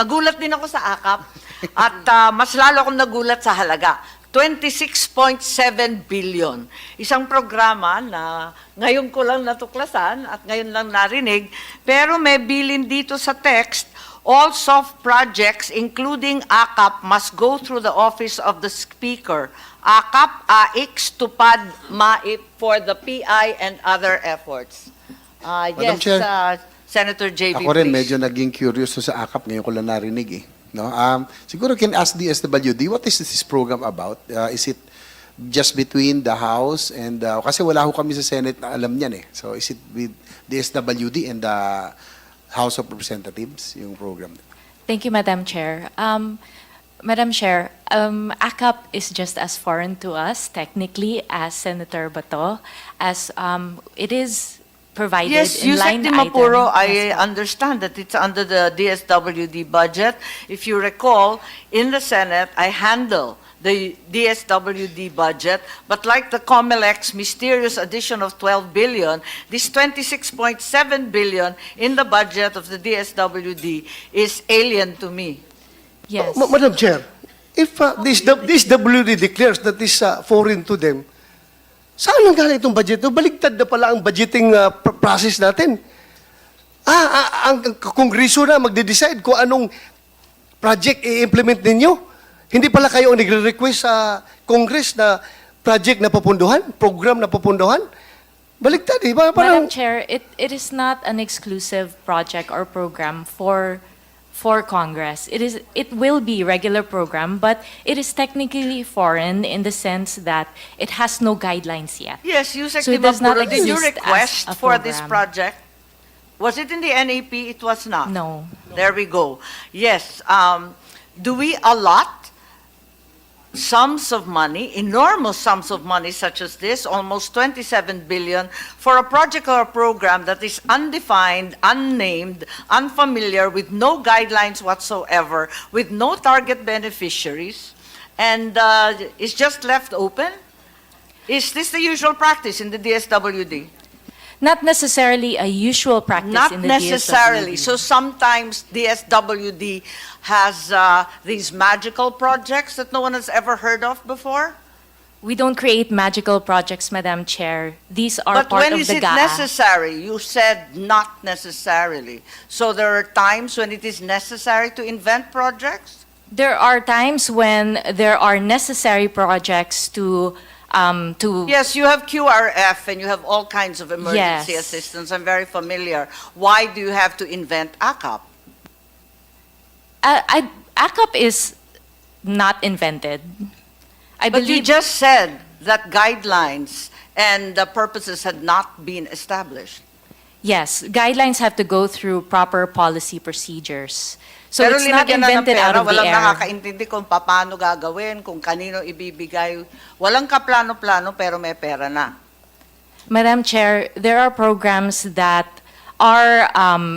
Nagulat din ako sa AKAP at mas lalo akong nagulat sa halaga. 26.7 billion. Isang programa na ngayon ko lang natuklasan at ngayon lang narinig, pero may bilin dito sa text, all soft projects including AKAP must go through the office of the Speaker. AKAP, AIX, TUPAD, MAIP for the PI and other efforts. Yes, Chair, Senator JB, Ako rin please. medyo naging curious sa AKAP, ngayon ko lang narinig eh. No? Siguro can ask DSWD, what is this program about? Is it just between the House and, kasi wala ho kami sa Senate na alam niyan eh. So is it with DSWD and the House of Representatives, yung program? Thank you, Madam Chair. Madam Chair, AKAP is just as foreign to us, technically, as Senator Bato, as it is provided Yes, in USEC line de Mapuro, item. I understand that it's under the DSWD budget. If you recall, in the Senate, I handle the DSWD budget, but like the COMELEC's mysterious addition of 12 billion, this 26.7 billion in the budget of the DSWD is alien to me. Yes. Madam Chair, if this WD declares that is foreign to them, saan nang galing itong budget? Baligtad na pala ang budgeting process natin. Ang Kongreso na magde-decide kung anong project i-implement ninyo. Hindi pala kayo ang nagre-request sa Congress na project na papunduhan, program na papunduhan. Baligtad eh. Madam Chair, it is not an exclusive project or program for Congress. It will be regular program, but it is technically foreign in the sense that it has no guidelines yet. Yes, USEC So de it does not Mapuro, did you exist as request a for this program. project? Was it in the NAP? It was not. No. There we go. Yes. Do we allot sums of money, enormous sums of money such as this, almost 27 billion, for a project or a program that is undefined, unnamed, unfamiliar, with no guidelines whatsoever, with no target beneficiaries, and is just left open? Is this the usual practice in the DSWD? Not necessarily a usual practice Not in the necessarily. DSWD. So sometimes DSWD has these magical projects that no one has ever heard of before. We don't create magical projects, Madam Chair. These are But part when of is the it GAA. necessary? You said not necessarily. So there are times when it is necessary to invent projects? There are times when there are necessary projects to Yes, you have QRF and you have all kinds of emergency Yes. assistance. I'm very familiar. Why do you have to invent AKAP? AKAP is not invented. I But you believe just said that guidelines and the purposes had not been established. yes, guidelines have to go through proper policy procedures. So Pero it's not linagyan na ng invented out pera, of the walang air. nakakaintindi kung paano gagawin, kung kanino ibibigay. Walang kaplano-plano pero may pera na. Madam Chair, there are programs that are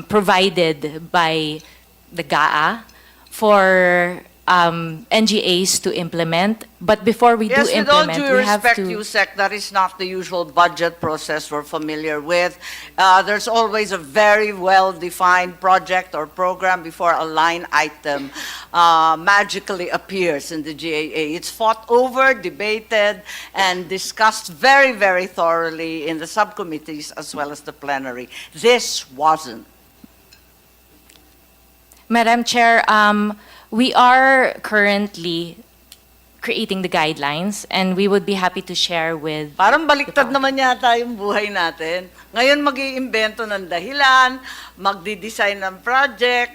provided by the GAA for NGAs to implement. But before we Yes, do with all implement, due we have respect, to... USEC, that is not the usual budget process we're familiar with. There's always a very well-defined project or program before a line item magically appears in the GAA. It's fought over, debated, and discussed very, very thoroughly in the subcommittees as well as the plenary. This wasn't. Madam Chair, we are currently creating the guidelines, and we would be happy to share with... Parang baliktad naman yata yung buhay natin. Ngayon mag-iimbento ng dahilan, magdi-design ng project,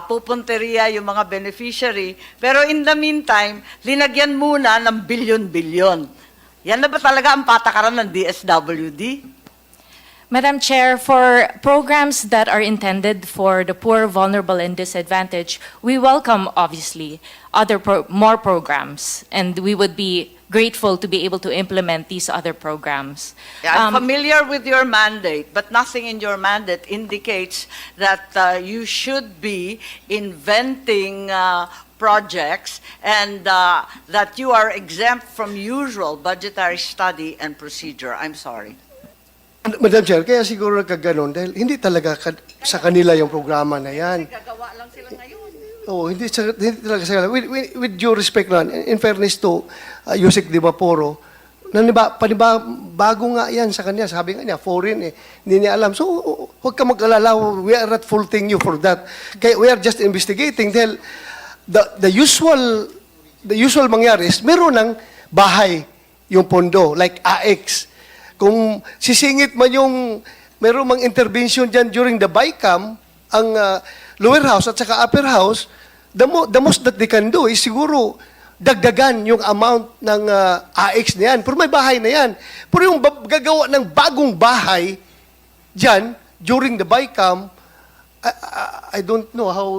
pupunteriya yung mga beneficiary. Pero in the meantime, linagyan muna ng bilyon-bilyon. Yan na ba talaga ang patakaran ng DSWD? Madam Chair, for programs that are intended for the poor, vulnerable, and disadvantaged, we welcome, obviously, more programs, and we would be grateful to be able to implement these other programs. I'm familiar with your mandate, but nothing in your mandate indicates that you should be inventing projects and that you are exempt from usual budgetary study and procedure. I'm sorry. Madam Chair, kaya siguro nagkaganon dahil hindi talaga sa kanila yung programa na yan. Gagawa lang sila ngayon. hindi talaga sa with due respect naman, in fairness to USEC Di Vaporo, bago nga yan sa kanya. Sabi nga niya, foreign eh. Hindi niya alam. So, huwag ka mag-alala. We are not faulting you for that. Kaya we are just investigating dahil the usual mangyari is meron ng bahay yung pondo, like AX. Kung sisingit man yung meron mang intervention dyan during the BICAM, ang lower house at saka upper house, the most that they can do is siguro dagdagan yung amount ng AX na yan. Pero may bahay na yan. Pero yung gagawa ng bagong bahay dyan during the BICAM, I don't know how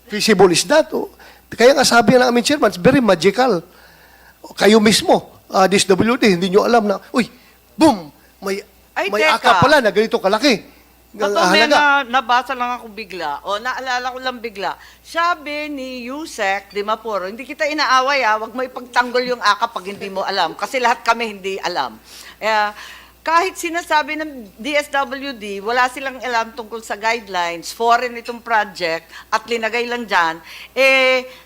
feasible is that. Kaya nga sabi ng aming chairman, it's very magical. Kayo mismo, DSWD, hindi nyo alam na, uy, boom, may teka. AKAP pala na ganito kalaki. Totoo, may nabasa lang ako bigla, o naalala ko lang bigla. Sabi ni USEC, Di Mapuro, hindi kita inaaway wag mo ipagtanggol yung AKAP pag hindi mo alam. Kasi lahat kami hindi alam. Kahit sinasabi ng DSWD, wala silang alam tungkol sa guidelines, foreign itong project, at linagay lang dyan,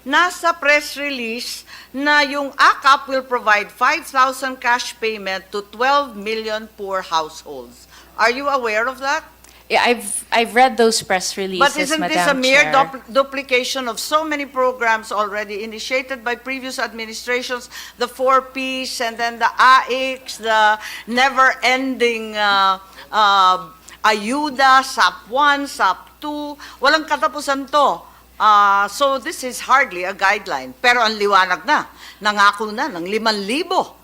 nasa press release na yung AKAP will provide 5,000 cash payment to 12 million poor households. Are you aware of that? Yeah, I've read those press releases, But isn't Madam this a mere Chair. duplication of so many programs already initiated by previous administrations, the 4Ps and then the AIX, the never-ending ayuda, SAP 1, SAP 2, walang katapusan to. So this is hardly a guideline. Pero ang liwanag na, nangako na ng 5,000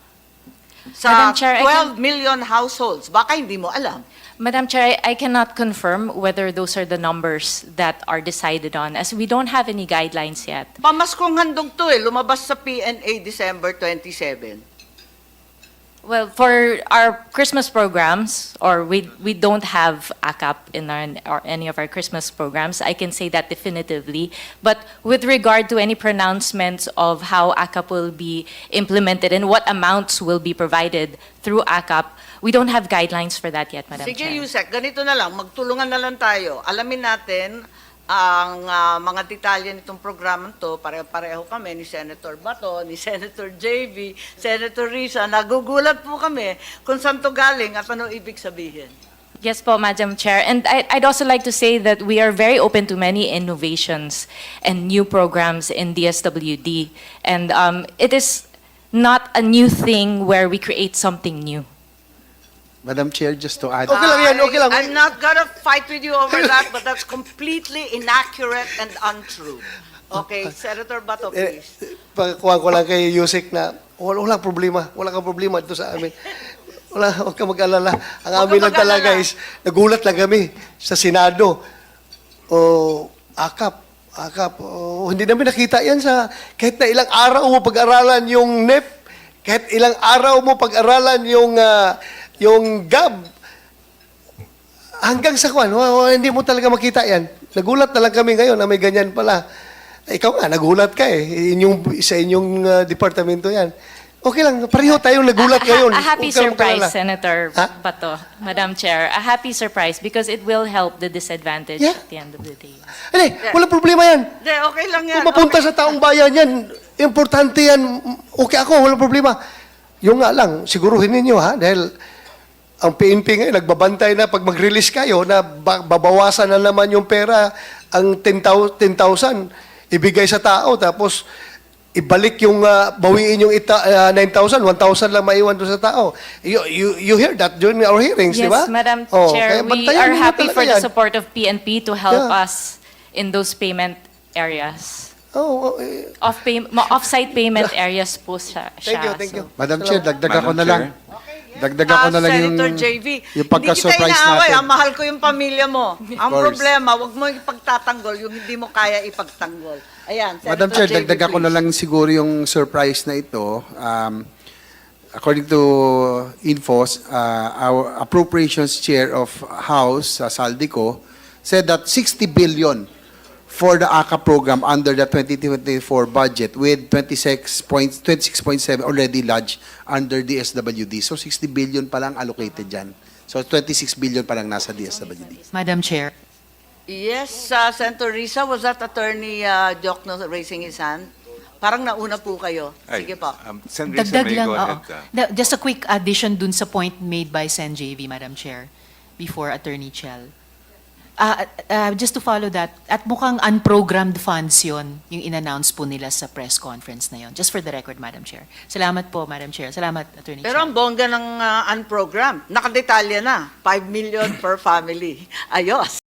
sa Madam Chair, 12 million households. Baka hindi mo alam. Madam Chair, I cannot confirm whether those are the numbers that are decided on, as we don't have any guidelines yet. Pamaskong handog to lumabas sa PNA December 27. Well, for our Christmas programs, or we don't have AKAP in or any of our Christmas programs, I can say that definitively. But with regard to any pronouncements of how AKAP will be implemented and what amounts will be provided through AKAP, we don't have guidelines for that yet, Madam Sige, Chair. Yusek, ganito na lang, magtulungan na lang tayo. Alamin natin ang mga detalye nitong programang to. Pareho kami ni Senator Bato, ni Senator JV, Senator Risa. Nagugulat po kami kung saan to galing at ano ibig sabihin. Yes po, Madam Chair. And I'd also like to say that we are very open to many innovations and new programs in DSWD. And it is not a new thing where we create something new. Madam Chair, just to add. Okay lang yan, okay lang. I'm not gonna fight with you over that, but that's completely inaccurate and untrue. Okay, Senator Bato, please. Pagkuha ko lang kay Yusek na walang problema. Wala kang problema dito sa amin. Huwag ka mag-alala. Ang Huwag amin ka lang talaga mag-alala. is, nagulat lang kami sa Senado. AKAP. Hindi namin nakita yan sa, kahit na ilang araw mo pag-aralan yung NEP, kahit ilang araw mo pag-aralan yung GAB, hanggang sa kwan, hindi mo talaga makita yan. Nagulat na lang kami ngayon na may ganyan pala. Ikaw nga, nagulat ka sa inyong departamento yan. Okay lang, pareho tayong nagulat ngayon. A happy Huwag kang surprise, mag-alala. Senator Ha? Bato, Madam Chair. A happy surprise because it will help the disadvantaged Yeah. at the end of the day. Hindi, walang problema yan. Hindi, okay lang yan. Kung mapunta sa taong bayan yan, importante yan. Okay ako, walang problema. Yung nga lang, siguruhin ninyo dahil ang PNP ngayon, nagbabantay na pag mag-release kayo na babawasan na naman yung pera, ang 10,000 ibigay sa tao, tapos ibalik yung, bawiin yung 9,000, 1,000 lang maiwan doon sa tao. You hear that during our hearings, di ba? Yes, Madam kaya Chair, we bantayan are ninyo happy talaga for the yan. support of PNP to help Yeah. us in those payment areas. Off-site Off-site payment areas po siya. Thank you. Madam Chair, dagdagan ko Madam na lang. Chair. Dagdagan ko na lang yung, Senator JV, yung hindi kita pagka-surprise inaaway, natin. mahal ko yung pamilya mo. Ang course. problema, wag mo ipagtatanggol yung hindi mo kaya ipagtanggol. Ayan, Senator Madam Chair, JV, dagdagan ko na please. lang siguro yung surprise na ito. According to Infos, our appropriations chair of House, Saldico, said that 60 billion for the AKAP program under the 2024 budget with 26.7 already lodged under DSWD. So 60 billion pa lang allocated dyan. So 26 billion pa lang nasa DSWD. Madam Chair. Yes, Senator Risa, was that Attorney Jokno raising his hand? Parang nauna po kayo. Sige po. Sen. Risa, Dagdag may lang, go oo. ahead. Just a quick addition dun sa point made by Sen. JV, Madam Chair, before Attorney Chell. Just to follow that, at mukhang unprogrammed funds yon yung in-announce po nila sa press conference na yon. Just for the record, Madam Chair. Salamat po, Madam Chair. Salamat, Attorney Pero Chell. ang bongga ng unprogrammed, nakadetalya na, 5 million per family. Ayos.